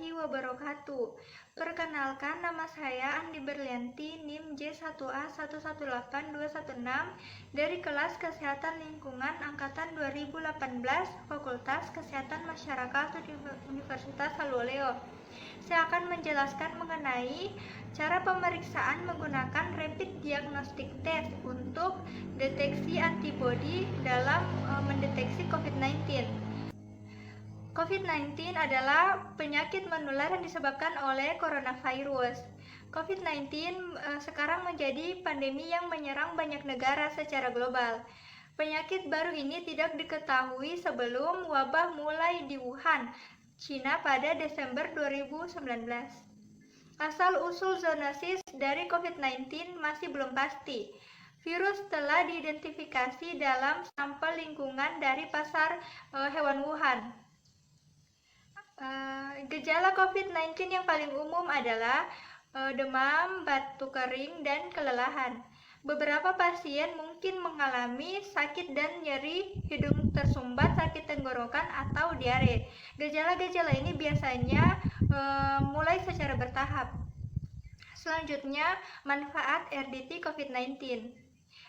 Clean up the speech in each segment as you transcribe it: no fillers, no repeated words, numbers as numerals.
warahmatullahi wabarakatuh. Perkenalkan, nama saya Andi Berlianti, NIM J1A118216 dari kelas Kesehatan Lingkungan Angkatan 2018, Fakultas Kesehatan Masyarakat Universitas Halluoleo. Saya akan menjelaskan mengenai cara pemeriksaan menggunakan Rapid Diagnostic Test untuk deteksi antibodi dalam mendeteksi COVID-19. COVID-19 adalah penyakit menular yang disebabkan oleh coronavirus. COVID-19 sekarang menjadi pandemi yang menyerang banyak negara secara global. Penyakit baru ini tidak diketahui sebelum wabah mulai di Wuhan, China pada Desember 2019. Asal-usul zoonosis dari COVID-19 masih belum pasti. Virus telah diidentifikasi dalam sampel lingkungan dari pasar hewan Wuhan. Gejala COVID-19 yang paling umum adalah demam, batuk kering, dan kelelahan. Beberapa pasien mungkin mengalami sakit dan nyeri hidung tersumbat, sakit tenggorokan, atau diare. Gejala-gejala ini biasanya mulai secara bertahap. Selanjutnya, manfaat RDT COVID-19.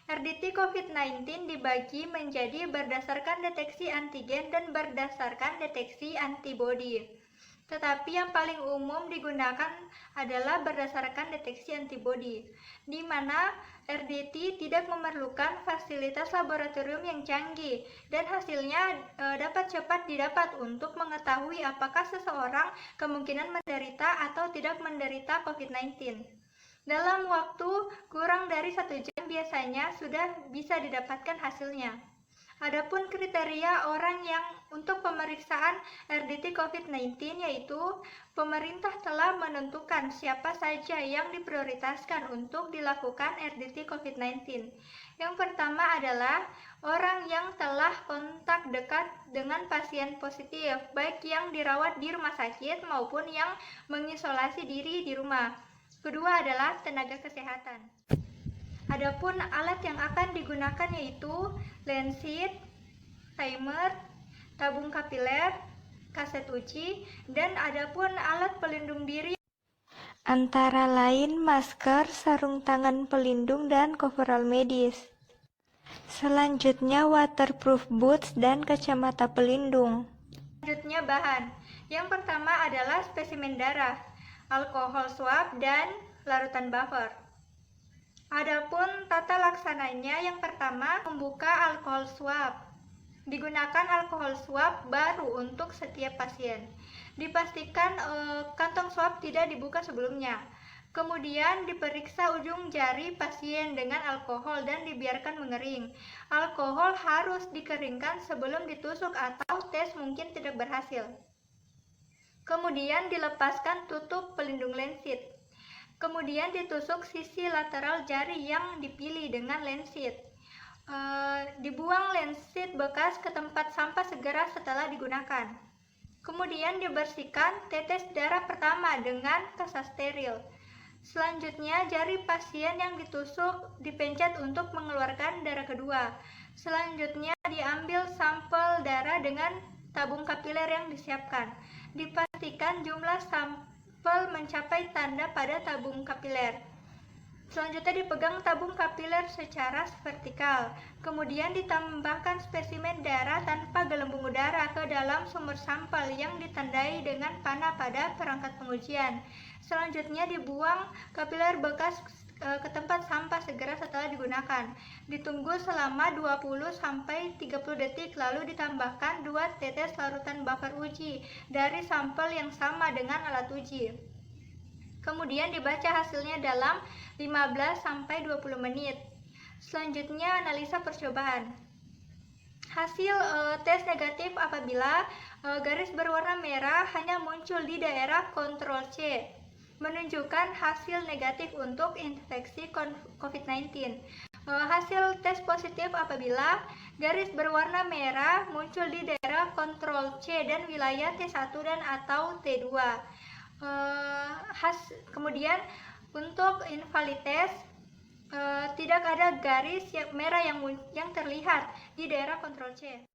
RDT COVID-19 dibagi menjadi berdasarkan deteksi antigen dan berdasarkan deteksi antibodi. Tetapi yang paling umum digunakan adalah berdasarkan deteksi antibodi, di mana RDT tidak memerlukan fasilitas laboratorium yang canggih dan hasilnya dapat cepat didapat untuk mengetahui apakah seseorang kemungkinan menderita atau tidak menderita COVID-19. Dalam waktu kurang dari 1 jam biasanya sudah bisa didapatkan hasilnya. Adapun kriteria orang yang untuk pemeriksaan RDT COVID-19 yaitu pemerintah telah menentukan siapa saja yang diprioritaskan untuk dilakukan RDT COVID-19. Yang pertama adalah orang yang telah kontak dekat dengan pasien positif, baik yang dirawat di rumah sakit maupun yang mengisolasi diri di rumah. Kedua adalah tenaga kesehatan. Adapun alat yang akan digunakan yaitu lensit, timer, tabung kapiler, kaset uji, dan adapun alat pelindung diri antara lain masker, sarung tangan pelindung, dan coverall medis. Selanjutnya waterproof boots dan kacamata pelindung. Selanjutnya bahan. Yang pertama adalah spesimen darah, alkohol swab, dan larutan buffer. Adapun tata laksananya, yang pertama membuka alkohol swab. Digunakan alkohol swab baru untuk setiap pasien. Dipastikan kantong swab tidak dibuka sebelumnya. Kemudian diperiksa ujung jari pasien dengan alkohol dan dibiarkan mengering. Alkohol harus dikeringkan sebelum ditusuk atau tes mungkin tidak berhasil. Kemudian dilepaskan tutup pelindung lensit. Kemudian ditusuk sisi lateral jari yang dipilih dengan lensit. Dibuang lensit bekas ke tempat sampah segera setelah digunakan. Kemudian dibersihkan tetes darah pertama dengan kasa steril. Selanjutnya jari pasien yang ditusuk dipencet untuk mengeluarkan darah kedua. Selanjutnya diambil sampel darah dengan tabung kapiler yang disiapkan. Dipastikan jumlah sampel mencapai tanda pada tabung kapiler. Selanjutnya dipegang tabung kapiler secara vertikal. Kemudian ditambahkan spesimen darah tanpa gelembung udara ke dalam sumber sampel yang ditandai dengan panah pada perangkat pengujian. Selanjutnya dibuang kapiler bekas ke tempat sampah segera setelah digunakan. Ditunggu selama 20-30 detik lalu ditambahkan 2 tetes larutan buffer uji dari sampel yang sama dengan alat uji. Kemudian dibaca hasilnya dalam 15-20 menit. Selanjutnya analisa percobaan. Hasil tes negatif apabila garis berwarna merah hanya muncul di daerah kontrol C, menunjukkan hasil negatif untuk infeksi COVID-19. Hasil tes positif apabila garis berwarna merah muncul di daerah kontrol C dan wilayah T1 dan atau T2. Kemudian untuk invaliditas tidak ada garis merah yang terlihat di daerah kontrol C.